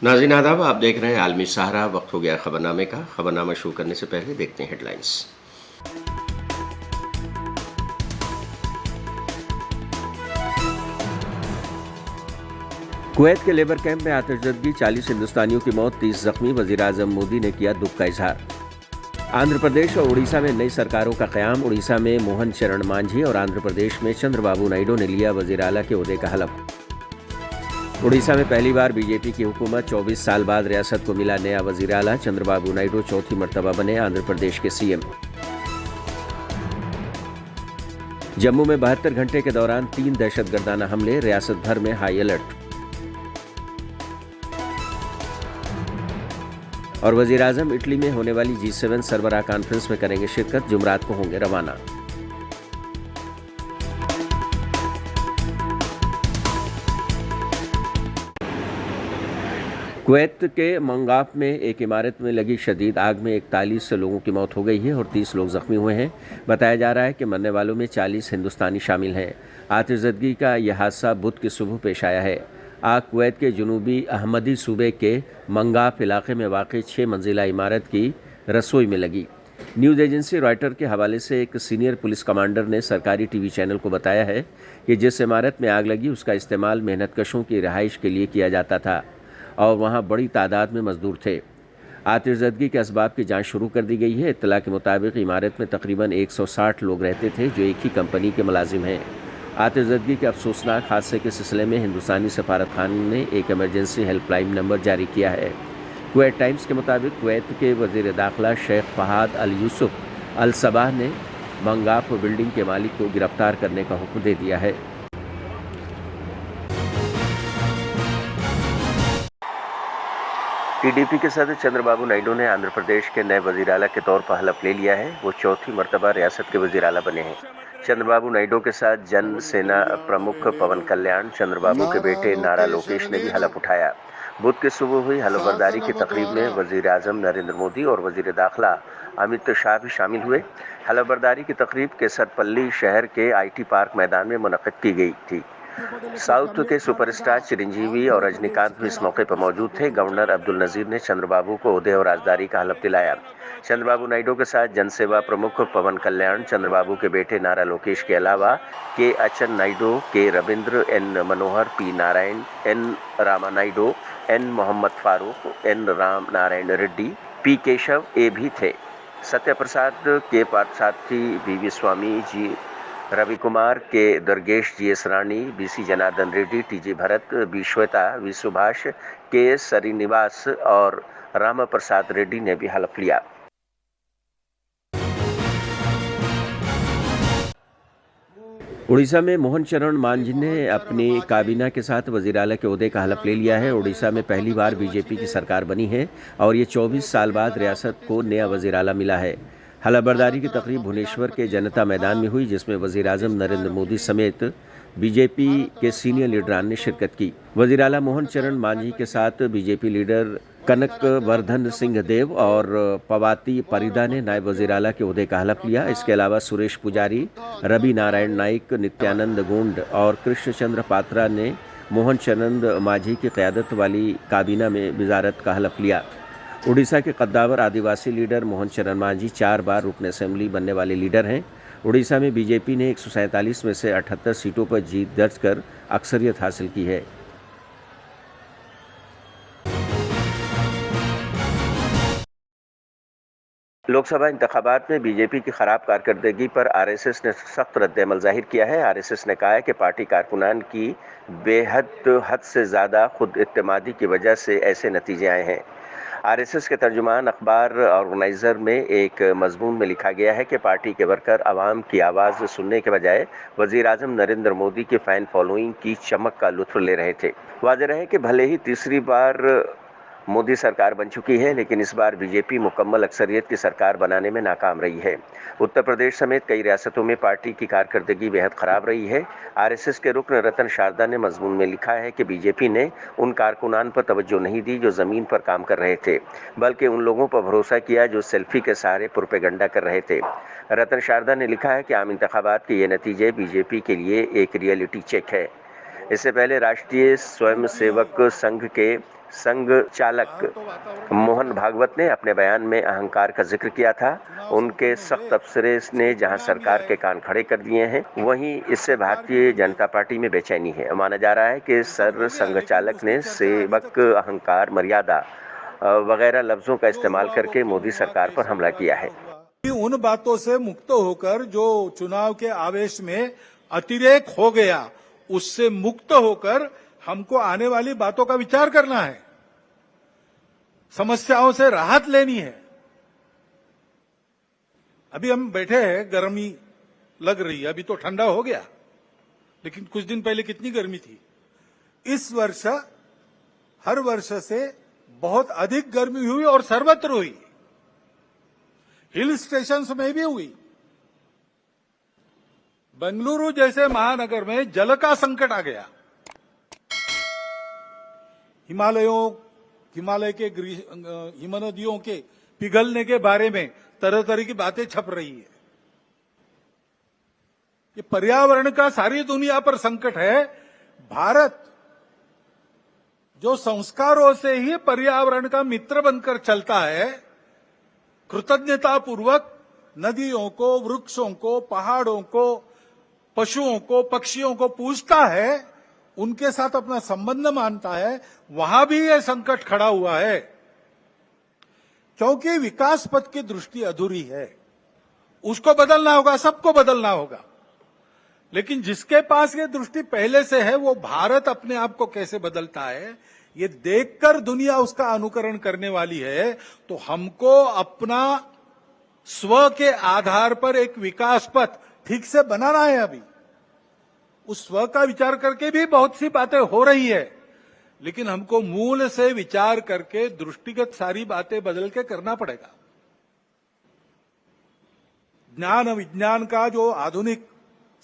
नाज़रीन आदाब, आप देख रहे हैं आलमी सहारा। वक्त हो गया खबरनामे का। खबरनामा शुरू करने से पहले देखते हैं हेडलाइंस। कुवैत के लेबर कैंप में आतिशबाजी, 40 हिंदुस्तानियों की मौत, 30 जख्मी। वज़ीर-ए-आज़म मोदी ने किया दुख का इजहार। आंध्र प्रदेश और उड़ीसा में नई सरकारों का क़याम। उड़ीसा में मोहन चरण मांझी और आंध्र प्रदेश में चंद्रबाबू नायडू ने लिया वज़ीर आला के ओहदे का हलफ। उड़ीसा में पहली बार बीजेपी की हुकूमत, 24 साल बाद रियासत को मिला नया वज़ीर आला। चंद्रबाबू नायडू चौथी मर्तबा बने आंध्र प्रदेश के सीएम। जम्मू में 72 घंटे के दौरान 3 दहशतगर्दाना हमले, रियासत भर में हाई अलर्ट। और वज़ीर आज़म इटली में होने वाली G7 सरबराह कॉन्फ्रेंस में करेंगे शिरकत, जुमरात को होंगे रवाना। कुवैत के मंगाफ में एक इमारत में लगी शदीद आग में 41 लोगों की मौत हो गई है और 30 लोग जख्मी हुए हैं। बताया जा रहा है कि मरने वालों में 40 हिंदुस्तानी शामिल हैं। आतिशबाजी का यह हादसा बुध की सुबह पेश आया है। आग कुवैत के जनूबी अहमदी सूबे के मंगाफ इलाके में वाक़ 6 मंजिला इमारत की रसोई में लगी। न्यूज़ एजेंसी रॉयटर के हवाले से एक सीनियर पुलिस कमांडर ने सरकारी टीवी चैनल को बताया है कि जिस इमारत में आग लगी उसका इस्तेमाल मेहनतकशों की रिहाइश के लिए किया जाता था और वहां बड़ी तादाद में मजदूर थे। आतिशबाजी के असबाब की जांच शुरू कर दी गई है। इत्तला के मुताबिक इमारत में तकरीबन 160 लोग रहते थे जो एक ही कंपनी के मुलाजिम हैं। आतिशबाजी के अफसोसनाक हादसे के सिलसिले में हिंदुस्तानी सफारत खाने ने एक इमरजेंसी हेल्पलाइन नंबर जारी किया है। कुवैत टाइम्स के मुताबिक कुवैत के वज़ीर दाखिला शेख फहाद अल यूसुफ अल सबाह ने मंगाफ बिल्डिंग के मालिक को गिरफ्तार करने का हुक्म दे दिया है। टीडीपी के सदस्य चंद्रबाबू नायडू ने आंध्र प्रदेश के नए वज़ीर आला के तौर पर हलफ ले लिया है। वो चौथी मर्तबा रियासत के वज़ीर आला बने हैं। चंद्रबाबू नायडू के साथ जन सेना प्रमुख पवन कल्याण, चंद्रबाबू के बेटे नारा लोकेश ने भी हलफ उठाया। बुध की सुबह हुई हलफबरदारी की तकरीब में वज़ीर आज़म नरेंद्र मोदी और वज़ीर दाखिला अमित शाह भी शामिल हुए। हलफबरदारी की तकरीब केसरपल्ली शहर के IT पार्क मैदान में मुनक़्क़िद की गई थी। साउथ के सुपरस्टार चिरंजीवी और रजनीकांत भी इस मौके पर मौजूद थे। गवर्नर अब्दुल नजीर ने चंद्रबाबू को ओहदे और राजदारी का हलफ दिलाया। चंद्रबाबू नायडू के साथ जनसेवा प्रमुख पवन कल्याण, चंद्रबाबू के बेटे नारा लोकेश के अलावा के अचन नायडू, के रविंद्र, N मनोहर, P Narayan, N Rama Naidu, N Mohammad Farooq, N Ram Narayan Reddy, P Keshav ए भी थे। सत्य प्रसाद के पार्थसारथी, BV स्वामी जी, रवि कुमार, के दुर्गेश, GS रानी, BC Janardan Reddy, TG Bharat, B Shweta, V Subhash, के श्रीनिवास और राम प्रसाद रेड्डी ने भी हलफ लिया। उड़ीसा में मोहन चरण मांझी ने अपनी काबीना के साथ वज़ीर आला के ओहदे का हलफ ले लिया है। उड़ीसा में पहली बार बीजेपी की सरकार बनी है और ये 24 साल बाद रियासत को नया वज़ीर आला मिला है। हलफबरदारी की तकरीब भुवनेश्वर के जनता मैदान में हुई, जिसमें वज़ीर आज़म नरेंद्र मोदी समेत बीजेपी के सीनियर लीडरान ने शिरकत की। वज़ीर आला मोहन चरण मांझी के साथ बीजेपी लीडर कनक वर्धन सिंह देव और पवाती परिदा ने नायब वज़ीर आला के ओहदे का हलफ लिया। इसके अलावा सुरेश पुजारी, रवि नारायण नाइक, नित्यानंद गोंड और कृष्णचंद्र पात्रा ने मोहन चरण मांझी की क़यादत वाली काबीना में वज़ारत का हलफ लिया। उड़ीसा के कद्दावर आदिवासी लीडर मोहन चरण मांझी 4 बार रुकन असेंबली बनने वाले लीडर हैं। उड़ीसा में बीजेपी ने 147 में से 78 सीटों पर जीत दर्ज कर अक्सरियत हासिल की है। लोकसभा इंतखाबात में बीजेपी की खराब कारकर्दगी पर आरएसएस ने सख्त रद्द-ए-अमल जाहिर किया है। आरएसएस ने कहा है कि पार्टी कारकुनान की हद से ज़्यादा खुद इत्तेमादी की वजह से ऐसे नतीजे आए हैं। आरएसएस के तर्जुमान अखबार ऑर्गेनाइजर में एक मजमून में लिखा गया है कि पार्टी के वर्कर आवाम की आवाज़ सुनने के बजाय वज़ीर आज़म नरेंद्र मोदी के फ़ैन फॉलोइंग की चमक का लुत्फ़ ले रहे थे। वाज़ेह है कि भले ही तीसरी बार मोदी सरकार बन चुकी है, लेकिन इस बार बीजेपी मुकम्मल अक्सरियत की सरकार बनाने में नाकाम रही है। उत्तर प्रदेश समेत कई रियासतों में पार्टी की कारकर्दगी बेहद ख़राब रही है। आरएसएस के रुकन रतन शारदा ने मजमून में लिखा है कि बीजेपी ने उन कारकुनान पर तवज्जो नहीं दी जो ज़मीन पर काम कर रहे थे, बल्कि उन लोगों पर भरोसा किया जो सेल्फी के सहारे प्रोपेगेंडा कर रहे थे। रतन शारदा ने लिखा है कि आम इंतखाबात के ये नतीजे बीजेपी के लिए एक रियलिटी चेक है। इससे पहले राष्ट्रीय स्वयंसेवक संघ के संघ चालक मोहन भागवत ने अपने बयान में अहंकार का जिक्र किया था। उनके सख्त अफसरे ने जहां सरकार के कान खड़े कर दिए हैं, वहीं इससे भारतीय जनता पार्टी में बेचैनी है। माना जा रहा है कि सर संघ चालक ने सेवक, अहंकार, मर्यादा वगैरह लफ्जों का इस्तेमाल करके मोदी सरकार पर हमला किया है। उन बातों से मुक्त होकर जो चुनाव के आवेश में अतिरेक हो गया, उससे मुक्त होकर हमको आने वाली बातों का विचार करना है, समस्याओं से राहत लेनी है। अभी हम बैठे हैं, गर्मी लग रही है, अभी तो ठंडा हो गया, लेकिन कुछ दिन पहले कितनी गर्मी थी। इस वर्ष हर वर्ष से बहुत अधिक गर्मी हुई और सर्वत्र हुई, हिल स्टेशंस में भी हुई। बेंगलुरु जैसे महानगर में जल का संकट आ गया। हिमालय के हिमनदियों के पिघलने के बारे में तरह तरह की बातें छप रही है। ये पर्यावरण का सारी दुनिया पर संकट है। भारत जो संस्कारों से ही पर्यावरण का मित्र बनकर चलता है, कृतज्ञतापूर्वक नदियों को, वृक्षों को, पहाड़ों को, पशुओं को, पक्षियों को पूजता है, उनके साथ अपना संबंध मानता है, वहां भी यह संकट खड़ा हुआ है। क्योंकि विकास पथ की दृष्टि अधूरी है, उसको बदलना होगा, सबको बदलना होगा। लेकिन जिसके पास ये दृष्टि पहले से है, वो भारत अपने आप को कैसे बदलता है, ये देखकर दुनिया उसका अनुकरण करने वाली है। तो हमको अपना स्व के आधार पर एक विकास पथ ठीक से बनाना है। अभी उस स्व का विचार करके भी बहुत सी बातें हो रही है, लेकिन हमको मूल से विचार करके दृष्टिगत सारी बातें बदल के करना पड़ेगा। ज्ञान विज्ञान का जो आधुनिक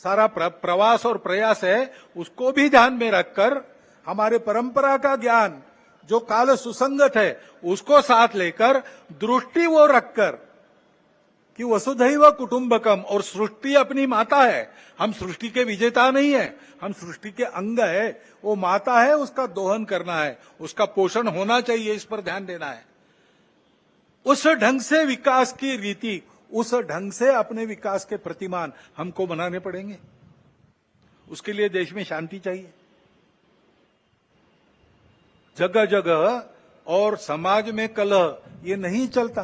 सारा प्रवास और प्रयास है, उसको भी ध्यान में रखकर हमारे परंपरा का ज्ञान जो काल सुसंगत है, उसको साथ लेकर दृष्टि वो रखकर कि वसुधैव कुटुंबकम, और सृष्टि अपनी माता है। हम सृष्टि के विजेता नहीं है, हम सृष्टि के अंग है। वो माता है, उसका दोहन करना है, उसका पोषण होना चाहिए, इस पर ध्यान देना है। उस ढंग से विकास की रीति, उस ढंग से अपने विकास के प्रतिमान हमको बनाने पड़ेंगे। उसके लिए देश में शांति चाहिए, जगह जगह और समाज में कलह ये नहीं चलता।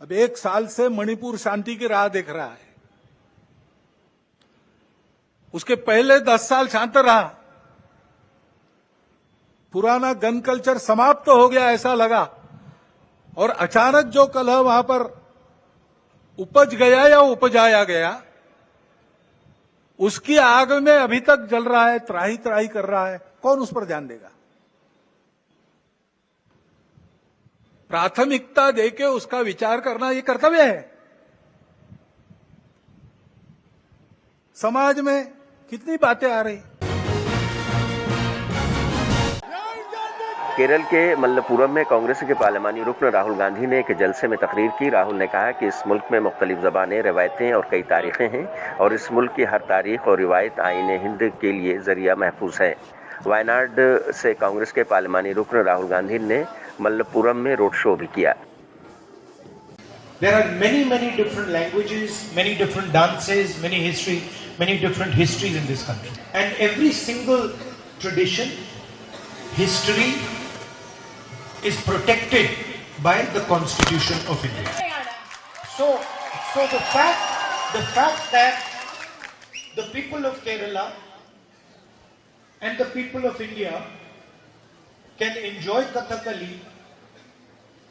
अब 1 साल से मणिपुर शांति की राह देख रहा है, उसके पहले 10 साल शांत रहा। पुराना गन कल्चर समाप्त हो गया ऐसा लगा, और अचानक जो कलह वहां पर उपज गया या उपजाया गया, उसकी आग में अभी तक जल रहा है, त्राही त्राही कर रहा है। कौन उस पर ध्यान देगा? प्राथमिकता देके उसका विचार करना ये कर्तव्य है। समाज में कितनी बातें आ रही। केरल के मल्लपुरम में कांग्रेस के पार्लिमानी रुकन राहुल गांधी ने एक जलसे में तकरीर की। राहुल ने कहा कि इस मुल्क में मुख्तलिफ ज़बानें, रवायतें और कई तारीखें हैं, और इस मुल्क की हर तारीख और रिवायत आईने हिंद के लिए जरिया महफूज है। वायनाड से कांग्रेस के पार्लिमानी रुकन राहुल गांधी ने मल्लपुरम में रोड शो भी किया। There are many different languages, many different dances, many different histories in this country, and every single tradition, history is protected by the Constitution of India. So the fact that the people of Kerala and the people of India can enjoy Kathakali,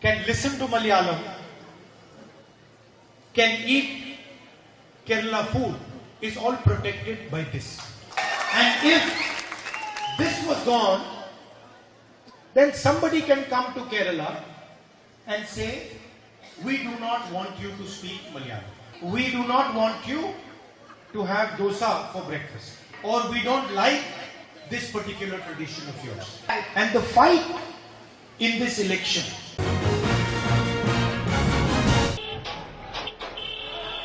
can listen to Malayalam, can eat Kerala food is all protected by this. And if this was gone, then somebody can come to Kerala and say, we do not want you to speak Malayalam. We do not want you to have dosa for breakfast. Or we don't like this particular tradition of yours. And the fight in this election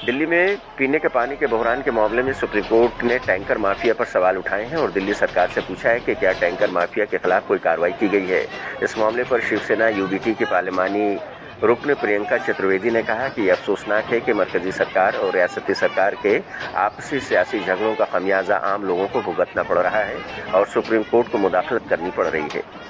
Delhi में पीने के पानी के बहरान के मामले में supreme court ने tanker mafia पर सवाल उठाए हैं और दिल्ली सरकार से पूछा है कि क्या टैंकर माफिया के खिलाफ कोई कार्रवाई की गई है। इस मामले पर शिवसेना यूबीटी की पार्लिमानी रुकन प्रियंका चतुर्वेदी ने कहा कि यह अफसोसनाक है कि मरकजी सरकार और रियासती सरकार के आपसी सियासी झगड़ों का खमियाजा आम लोगों को भुगतना पड़ रहा है और सुप्रीम कोर्ट को मुदाखलत करनी पड़ रही है।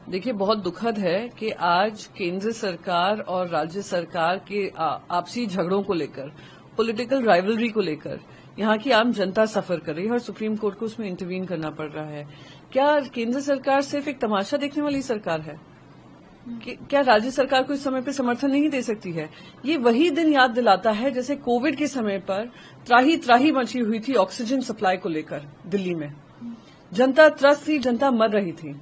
देखिए, बहुत दुखद है कि आज केंद्र सरकार और राज्य सरकार के आपसी झगड़ों को लेकर, पॉलिटिकल राइवलरी को लेकर यहाँ की आम जनता सफर कर रही है और सुप्रीम कोर्ट को उसमें इंटरवीन करना पड़ रहा है। क्या केंद्र सरकार सिर्फ एक तमाशा देखने वाली सरकार है? क्या राज्य सरकार को इस समय पे समर्थन नहीं दे सकती है? ये वही दिन याद दिलाता है जैसे कोविड के समय पर त्राही त्राही मची हुई थी ऑक्सीजन सप्लाई को लेकर दिल्ली में। जनता त्रस्त थी, जनता मर रही थी,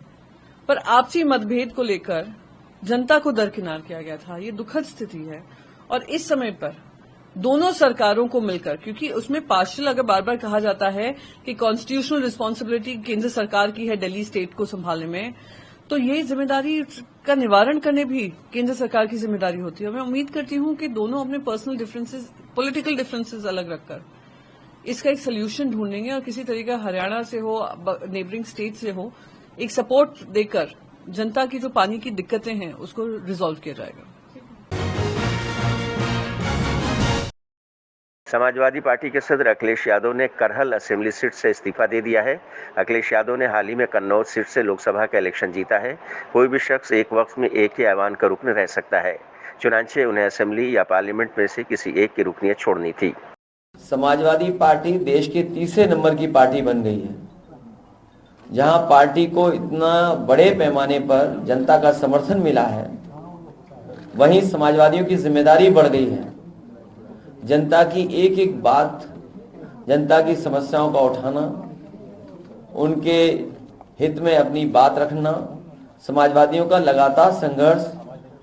पर आपसी मतभेद को लेकर जनता को दरकिनार किया गया था। ये दुखद स्थिति है और इस समय पर दोनों सरकारों को मिलकर, क्योंकि उसमें पार्शियल अगर बार बार कहा जाता है कि कॉन्स्टिट्यूशनल रिस्पांसिबिलिटी केंद्र सरकार की है दिल्ली स्टेट को संभालने में, तो ये जिम्मेदारी का निवारण करने भी केंद्र सरकार की जिम्मेदारी होती है। मैं उम्मीद करती हूं कि दोनों अपने पर्सनल डिफरेंसेस, पॉलिटिकल डिफरेंसेस अलग रखकर इसका एक सोल्यूशन ढूंढेंगे और किसी तरीके हरियाणा से हो, नेबरिंग स्टेट से हो, एक सपोर्ट देकर जनता की जो पानी की दिक्कतें हैं उसको रिजॉल्व किया जाएगा। समाजवादी पार्टी के सदर अखिलेश यादव ने करहल असेंबली सीट से इस्तीफा दे दिया है। अखिलेश यादव ने हाल ही में कन्नौज सीट से लोकसभा का इलेक्शन जीता है। कोई भी शख्स एक वक्त में एक ही ऐवान का रुकन रह सकता है, चुनांचे उन्हें असेंबली या पार्लियामेंट में से किसी एक की रुकनियत छोड़नी थी। समाजवादी पार्टी देश के तीसरे नंबर की पार्टी बन गई है, जहां पार्टी को इतना बड़े पैमाने पर जनता का समर्थन मिला है, वहीं समाजवादियों की जिम्मेदारी बढ़ गई है। जनता की एक एक बात, जनता की समस्याओं का उठाना, उनके हित में अपनी बात रखना, समाजवादियों का लगातार संघर्ष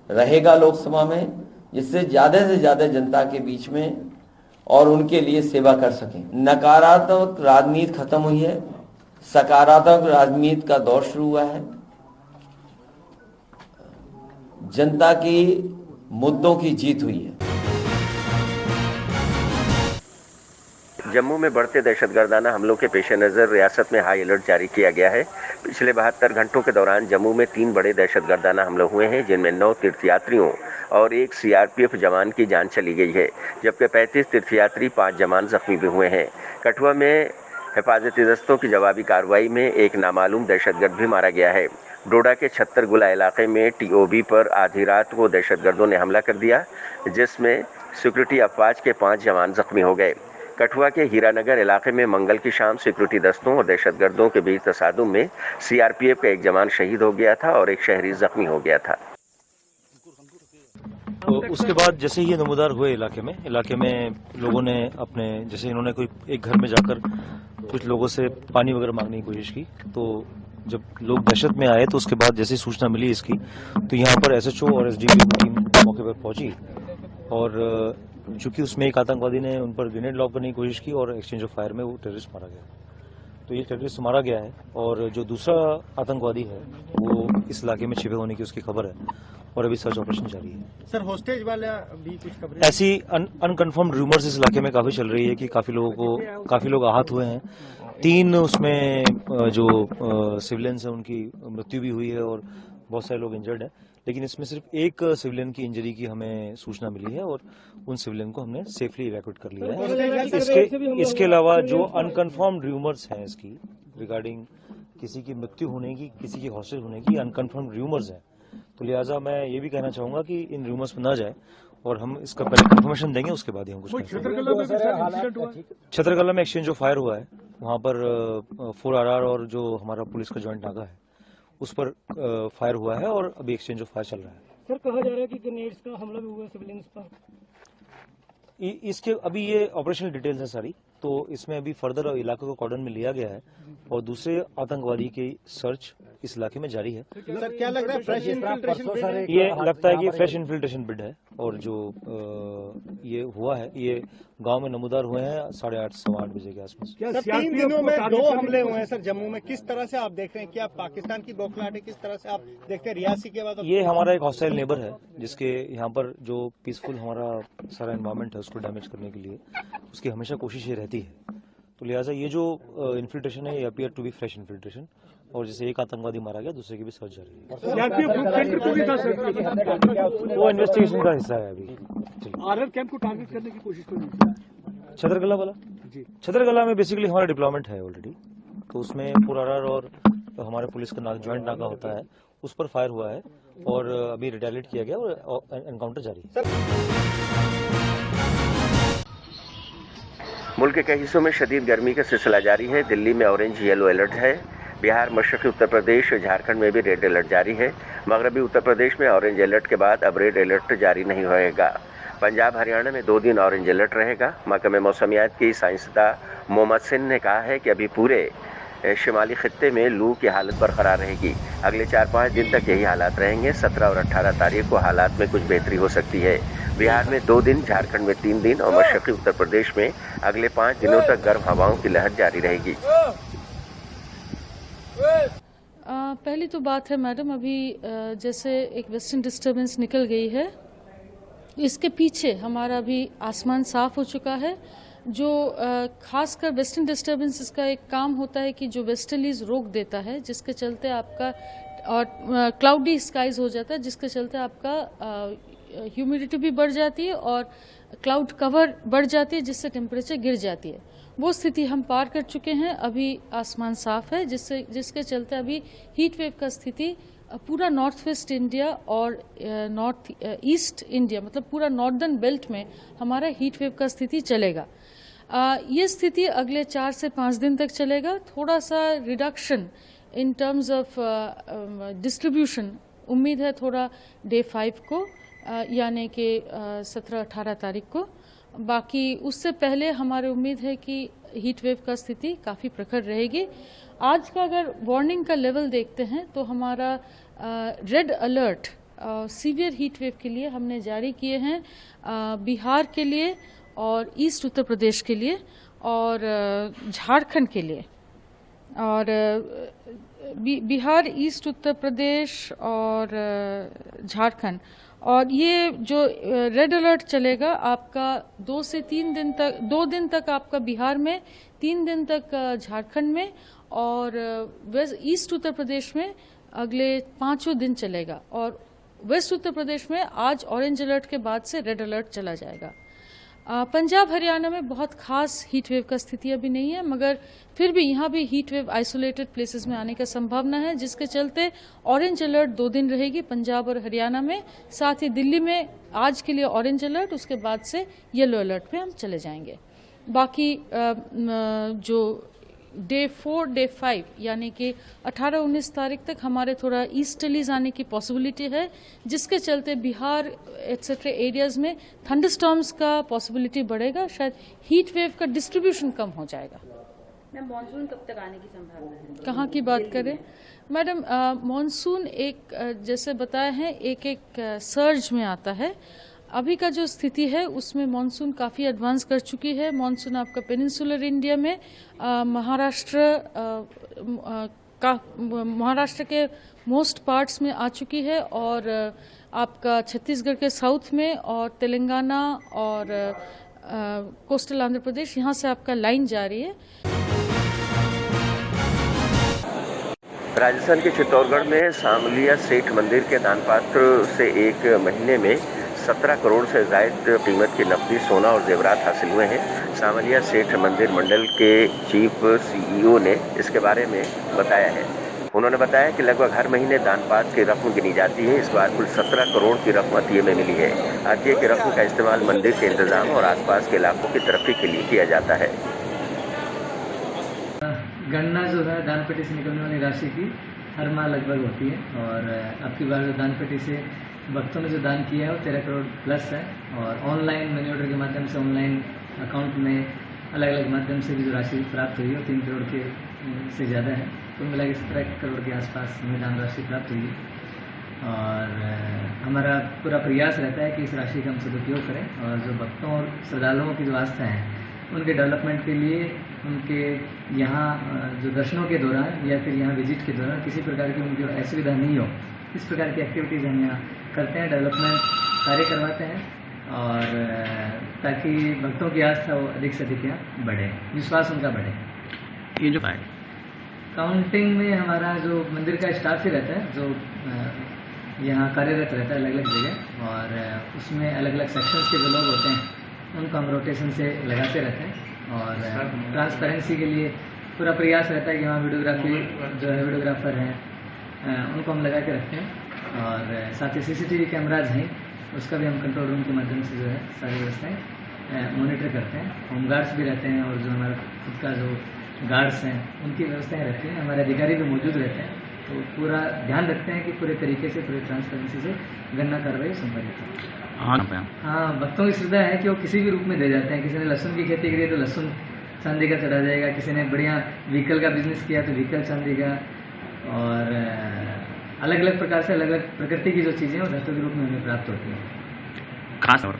रहेगा लोकसभा में, जिससे ज्यादा से ज्यादा जनता के बीच में और उनके लिए सेवा कर सकें। नकारात्मक राजनीति खत्म हुई है, सकारात्मक राजनीति का दौर शुरू हुआ है। जनता की मुद्दों की जीत हुई है। जम्मू में बढ़ते दहशतगर्दाना हमलों के पेश नज़र रियासत में हाई अलर्ट जारी किया गया है। पिछले 72 घंटों के दौरान जम्मू में 3 बड़े दहशतगर्दाना हमले हुए हैं, जिनमें 9 तीर्थयात्रियों और 1 सीआरपीएफ जवान की जान चली गई है, जबकि 35 तीर्थयात्री 5 जवान जख्मी भी हुए हैं। कठुआ में हिफाजती दस्तों की जवाबी कार्रवाई में एक नामालूम दहशतगर्द भी मारा गया है। डोडा के छत्तरगुला इलाके में टीओबी पर आधी रात को दहशतगर्दों ने हमला कर दिया, जिसमें सिक्योरिटी अफवाज के 5 जवान जख्मी हो गए। कठुआ के हीरानगर इलाके में मंगल की शाम सिक्योरिटी दस्तों और दहशतगर्दों के बीच तसादुम में सीआरपीएफ का एक जवान शहीद हो गया था और एक शहरी जख्मी हो गया था। तो उसके बाद जैसे ये नमूदार हुए इलाके में लोगों ने अपने, जैसे इन्होंने कोई एक घर में जाकर कुछ लोगों से पानी वगैरह मांगने की कोशिश की, तो जब लोग दहशत में आए तो उसके बाद जैसे सूचना मिली इसकी, तो यहाँ पर एसएचओ और एसडीपी की टीम मौके पर पहुंची और चूंकि उसमें एक आतंकवादी ने उन पर ग्रेनेड लॉक करने की कोशिश की और एक्सचेंज ऑफ फायर में वो टेररिस्ट मारा गया। तो ये टेररिस्ट मारा गया है और जो दूसरा आतंकवादी है वो इस इलाके में छिपे होने की उसकी खबर है और अभी सर्च ऑपरेशन जारी है। सर, होस्टेज वाला भी कुछ खबरें ऐसी अनकन्फर्म्ड रूमर्स इस इलाके में काफी चल रही है कि काफी लोग आहत हुए हैं। 3 उसमें जो सिविलियंस है उनकी मृत्यु भी हुई है और बहुत सारे लोग इंजर्ड हैं, लेकिन इसमें सिर्फ एक सिविलियन की इंजरी की हमें सूचना मिली है और उन सिविलियन को हमने सेफली इवैक्यूएट कर लिया है। इसके अलावा जो अनकन्फर्म्ड रूमर्स हैं इसकी रिगार्डिंग किसी की मृत्यु होने की, किसी की हॉस्टेज होने की अनकन्फर्म्ड रूमर्स हैं, तो लिहाजा मैं ये भी कहना चाहूंगा कि इन रूमर्स में ना जाए और हम इसका पहले कंफर्मेशन देंगे, उसके बाद ही हम कुछ छतरगला में एक्सचेंज ऑफ फायर हुआ है। वहां पर 4RR और जो हमारा पुलिस का ज्वाइंट नाका है उस पर फायर हुआ है और अभी एक्सचेंज ऑफ फायर चल रहा है। सर, कहा जा रहा है कि ग्रेनेड्स का हमला भी हुआ है सिविलियंस पर। इसके अभी ये ऑपरेशनल डिटेल्स है सारी, तो इसमें अभी फर्दर इलाके को कॉर्डन में लिया गया है और दूसरे आतंकवादी की सर्च इस इलाके में जारी है। सर क्या लग रहा है फ्रेश इन्फिल्ट्रेशन बिड? ये लगता है कि फ्रेश इन्फिल्ट्रेशन बिड है और जो ये हुआ है ये गांव में नमूदार हुए हैं 8:30 सवा 8 बजे के आसपास। सर 3 दिनों में 2 हमले हुए हैं सर जम्मू में, किस तरह से आप देख रहे हैं? क्या पाकिस्तान की बौखलाहट है? किस तरह से आप देखते हैं रियासी के बाद? ये हमारा एक हॉस्टाइल नेबर है जिसके यहाँ पर जो पीसफुल हमारा सारा एनवायरनमेंट है उसको डैमेज करने के लिए उसकी हमेशा कोशिश ये रहती है। तो लिहाजा ये जो इन्फिल्ट्रेशन है ये appear to be fresh infiltration और जैसे एक आतंकवादी मारा गया दूसरे की भी सर्च जारी है। वो इन्वेस्टिगेशन का हिस्सा है अभी। आरआर कैंप को टारगेट करने की कोशिश कर छतरगला वाला जी, छतरगला में बेसिकली हमारा डिप्लॉयमेंट है ऑलरेडी, तो उसमें पूरा आरआर और हमारे पुलिस का ज्वाइंट नाका होता है उस पर फायर हुआ है और अभी रिटेलिएट किया गया और एनकाउंटर जारी है। मुल्क के कई हिस्सों में शदीद गर्मी का सिलसिला जारी है। दिल्ली में ऑरेंज येलो अलर्ट है। बिहार, मशरक़ी उत्तर प्रदेश, झारखंड में भी रेड अलर्ट जारी है। मगरबी उत्तर प्रदेश में ऑरेंज अलर्ट के बाद अब रेड अलर्ट जारी नहीं होएगा। पंजाब, हरियाणा में 2 दिन ऑरेंज अलर्ट रहेगा। महकमे मौसमियात की साइंसदा मोहम्मद सिंह ने कहा है कि अभी पूरे शिमाली खित्ते में लू की हालत बरकरार रहेगी। अगले 4-5 दिन तक यही हालात रहेंगे। 17 और 18 तारीख को हालात में कुछ बेहतरी हो सकती है। बिहार में 2 दिन, झारखंड में 3 दिन और मशरक़ी उत्तर प्रदेश में अगले 5 दिनों तक गर्म हवाओं की लहर जारी रहेगी। पहली तो बात है मैडम, अभी जैसे एक वेस्टर्न डिस्टर्बेंस निकल गई है, इसके पीछे हमारा भी आसमान साफ हो चुका है। जो खासकर वेस्टर्न डिस्टर्बेंसेस का एक काम होता है कि जो वेस्टर्लीज रोक देता है, जिसके चलते आपका और क्लाउडी स्काइज हो जाता है, जिसके चलते आपका ह्यूमिडिटी भी बढ़ जाती है और क्लाउड कवर बढ़ जाती है, जिससे टेम्परेचर गिर जाती है। वो स्थिति हम पार कर चुके हैं। अभी आसमान साफ है, जिसके चलते अभी हीट वेव का स्थिति पूरा नॉर्थ वेस्ट इंडिया और नॉर्थ ईस्ट इंडिया, मतलब पूरा नॉर्दर्न बेल्ट में हमारा हीट वेव का स्थिति चलेगा। ये स्थिति अगले 4 से 5 दिन तक चलेगा। थोड़ा सा reduction in terms of distribution उम्मीद है थोड़ा डे 5 को, यानी कि 17-18 तारीख को। बाकी उससे पहले हमारी उम्मीद है कि हीट वेव का स्थिति काफ़ी प्रखर रहेगी। आज का अगर वार्निंग का लेवल देखते हैं तो हमारा red alert severe heat wave के लिए हमने जारी किए हैं बिहार के लिए और ईस्ट उत्तर प्रदेश के लिए और झारखंड के लिए। और बिहार, ईस्ट उत्तर प्रदेश और झारखंड, और ये जो रेड अलर्ट चलेगा आपका 2 से 3 दिन तक, 2 दिन तक आपका बिहार में, 3 दिन तक झारखंड में और ईस्ट उत्तर प्रदेश में अगले 5 दिन चलेगा। और वेस्ट उत्तर प्रदेश में आज ऑरेंज अलर्ट के बाद से रेड अलर्ट चला जाएगा। पंजाब, हरियाणा में बहुत खास हीट वेव का स्थिति अभी नहीं है, मगर फिर भी यहाँ भी हीट वेव आइसोलेटेड प्लेसेस में आने का संभावना है, जिसके चलते ऑरेंज अलर्ट 2 दिन रहेगी पंजाब और हरियाणा में। साथ ही दिल्ली में आज के लिए ऑरेंज अलर्ट, उसके बाद से येलो अलर्ट पे हम चले जाएंगे। बाकी जो डे 4, डे 5 यानी कि 18-19 तारीख तक हमारे थोड़ा ईस्टर्लीज आने की पॉसिबिलिटी है, जिसके चलते बिहार एक्सेट्रा एरियाज में थंडरस्टॉर्म्स का पॉसिबिलिटी बढ़ेगा। शायद हीट वेव का डिस्ट्रीब्यूशन कम हो जाएगा। मैम, मॉनसून कब तक आने की संभावना है? कहाँ की बात करें मैडम? मॉनसून एक जैसे बताया है एक सर्ज में आता है। अभी का जो स्थिति है उसमें मॉनसून काफ़ी एडवांस कर चुकी है। मॉनसून आपका पेनिनसुलर इंडिया में महाराष्ट्र के मोस्ट पार्ट्स में आ चुकी है और आपका छत्तीसगढ़ के साउथ में और तेलंगाना और कोस्टल आंध्र प्रदेश, यहाँ से आपका लाइन जा रही है। राजस्थान के चित्तौड़गढ़ में सामलिया सेठ मंदिर के दानपात्र से एक महीने में 17 करोड़ से जायद कीमत की नकदी, सोना और जेवरात हासिल हुए हैं। सामलिया सेठ मंदिर मंडल के चीफ CEO ने इसके बारे में बताया है। उन्होंने बताया कि लगभग हर महीने दानपात्र की रकम गिनी जाती है। इस बार कुल 17 करोड़ की रकम अतिये में मिली है। अतिये की रकम का इस्तेमाल मंदिर के इंतजाम और आसपास के इलाकों की तरक्की के लिए किया जाता है। गणना जो है दान पेटी से निकलने वाली राशि की हर माह लगभग होती है और अब की बार जो दान पेटी से भक्तों ने जो दान किया है वो 13 करोड़ प्लस है। और ऑनलाइन मनी ऑर्डर के माध्यम से ऑनलाइन अकाउंट में अलग अलग माध्यम से भी जो राशि प्राप्त हुई है 3 करोड़ के से ज़्यादा है। कुल मिला के 17 करोड़ के आसपास संविधान राशि प्राप्त हुई है और हमारा पूरा प्रयास रहता है कि इस राशि का हम सदुपयोग करें और जो भक्तों और श्रद्धालुओं की जो आस्था है उनके डेवलपमेंट के लिए उनके यहाँ जो दर्शनों के दौरान या फिर यहाँ विजिट के दौरान किसी प्रकार की उनकी असुविधा नहीं हो, इस प्रकार की एक्टिविटीज़ हम यहाँ करते हैं, डेवलपमेंट कार्य करवाते हैं और ताकि भक्तों की आस्था वो अधिक से अधिक यहाँ बढ़े, विश्वास उनका बढ़े। ये जो काउंटिंग में हमारा जो मंदिर का स्टाफ ही रहता है जो यहाँ कार्यरत रहता है अलग अलग जगह और उसमें अलग अलग सेक्शंस के जो लोग होते हैं उनको हम रोटेशन से लगाते रहते हैं और ट्रांसपेरेंसी के लिए पूरा प्रयास रहता है कि वहाँ वीडियोग्राफी जो है वीडियोग्राफर हैं उनको हम लगा के रखते हैं और साथ ही सीसीटीवी कैमराज हैं उसका भी हम कंट्रोल रूम के माध्यम से जो है सारी व्यवस्थाएं मॉनिटर करते हैं। होम गार्ड्स भी रहते हैं और जो हमारा खुद का जो गार्ड्स हैं उनकी व्यवस्थाएं रहती हैं, हमारे अधिकारी भी मौजूद रहते हैं तो पूरा ध्यान रखते हैं कि पूरे तरीके से पूरे ट्रांसपेरेंसी से गणना कार्रवाई संपादित हो। हाँ, भक्तों की सुविधा है कि वो किसी भी रूप में दे जाते हैं। किसी ने लहसुन की खेती करी है तो लहसुन चांदी का चढ़ा जाएगा, किसी ने बढ़िया व्हीकल का बिजनेस किया तो व्हीकल चांदी का और अलग अलग प्रकार से अलग अलग प्रकृति की जो चीज़ें वो धातु के रूप में हमें प्राप्त होती हैं। खास और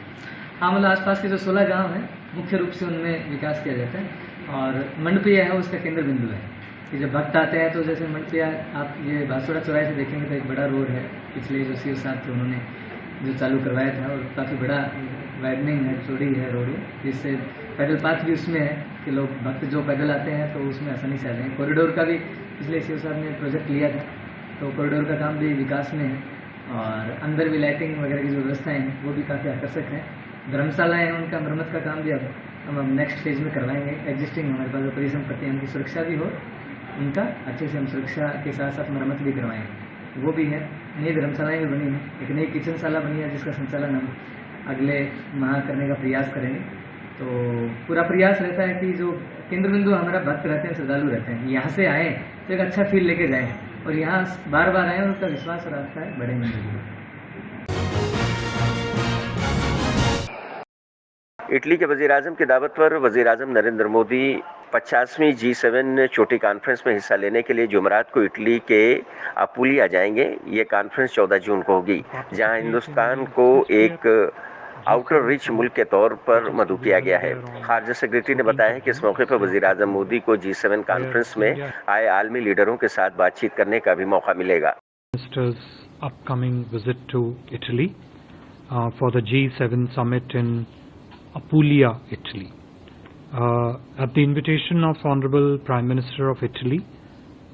हाँ, मतलब आसपास के जो 16 गाँव हैं मुख्य रूप से उनमें विकास किया जाता है और मंडपिया है उसका केंद्र बिंदु है कि जब भक्त आते हैं तो जैसे मंडपिया आप ये बांसवाड़ा चौराहे से देखेंगे तो एक बड़ा रोड है, पिछले जो सीओ साहब थे उन्होंने जो चालू करवाया था और काफ़ी बड़ा वाइडनिंग है, चौड़ी है रोड, जिससे पैदल पाथ भी उसमें है कि लोग भक्त जो पैदल आते हैं तो उसमें आसानी से आ जाएंगे। कॉरिडोर का भी पिछले सीओ साहब ने प्रोजेक्ट लिया था तो कॉरिडोर का काम भी विकास में है और अंदर भी लाइटिंग वगैरह की जो व्यवस्थाएँ हैं वो भी काफ़ी आकर्षक हैं। धर्मशालाएँ हैं उनका मरम्मत का काम भी अब हम नेक्स्ट फेज में करवाएंगे। एग्जिस्टिंग हमारे पास जो परिसंपत्ति है उनकी सुरक्षा भी हो, उनका अच्छे से हम सुरक्षा के साथ साथ मरम्मत भी करवाएंगे, वो भी है। नई धर्मशालाएँ भी बनी हैं, एक नई किचनशाला बनी है जिसका संचालन हम अगले माह करने का प्रयास करेंगे। तो पूरा प्रयास रहता है कि जो केंद्र बिंदु हमारा भक्त रहते हैं, श्रद्धालु रहते हैं, यहाँ से आए तो एक अच्छा फील लेके जाएँ और यहाँ बार बार आए और उनका विश्वास और आस्था है बढ़ेंगे। इटली के वज़ीर-ए-आज़म की दावत पर वज़ीर-ए-आज़म नरेंद्र मोदी 50वीं G7 चोटी कॉन्फ्रेंस में हिस्सा लेने के लिए जुमेरात को इटली के अपुलिया जाएंगे। ये कॉन्फ्रेंस 14 जून को होगी, जहां हिंदुस्तान को एक आउटर रिच मुल्क के तौर पर मदऊ किया गया है। खारजा सेक्रेटरी ने बताया है कि इस मौके पर वज़ीर-ए-आज़म मोदी को G7 कॉन्फ्रेंस में आए आलमी लीडरों के साथ बातचीत करने का भी मौका मिलेगा। Upcoming visit to Italy for the G7 summit in Apulia, Italy. At the invitation of Honorable Prime Minister of Italy,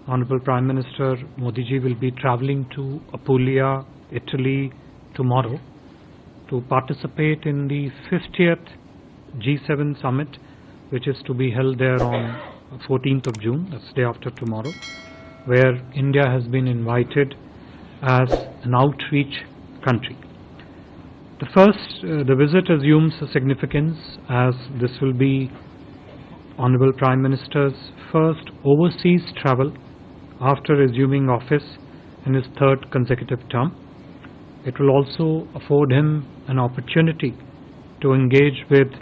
Honorable Prime Minister Modi ji will be travelling to Apulia, Italy tomorrow to participate in the 50th G7 summit, which is to be held there on 14th of June, that's day after tomorrow, where India has been invited as an outreach country. The visit assumes a significance as this will be Honorable Prime Minister's first overseas travel after assuming office in his third consecutive term. It will also afford him an opportunity to engage with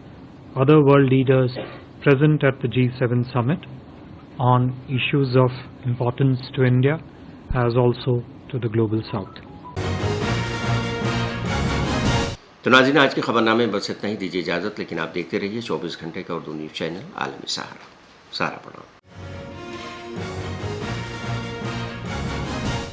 other world leaders present at the G7 summit on issues of importance to India as also to the global south. तो नाज़रीन, आज के खबरनामे में बस इतना ही। दीजिए इजाज़त, लेकिन आप देखते रहिए 24 घंटे का उर्दू न्यूज़ चैनल आलमी सहारा।